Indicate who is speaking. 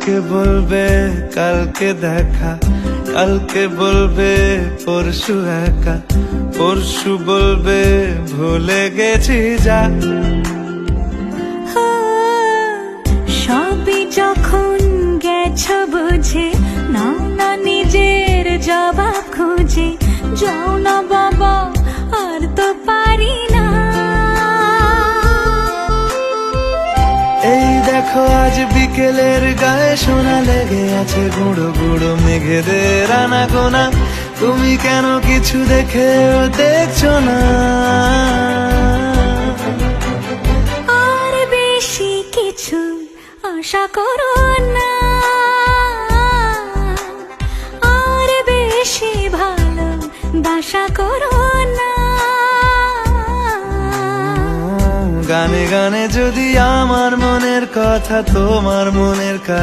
Speaker 1: আজকে বলবে কালকে দেখা, কালকে বলবে পরশু একা, পরশু বলবে ভুলে গেছি যা।
Speaker 2: সবই যখন গেছো বুঝে, নাও না নিজের জবাব খুঁজে। যাও না বাবা, আর তো পারি না।
Speaker 1: এই দেখো আজ বিকেলের গায়ে সোনা লেগে আছে, গুঁড়ো গুঁড়ো মেঘেদের আনাগোনা। তুমি কেন কিছু দেখেও দেখছো না?
Speaker 2: আর বেশি কিছু আশা করো না, আর বেশি ভালো বাসা করো না।
Speaker 1: গানে গানে যদি আমার মনের কথা তোমার মনের কাছে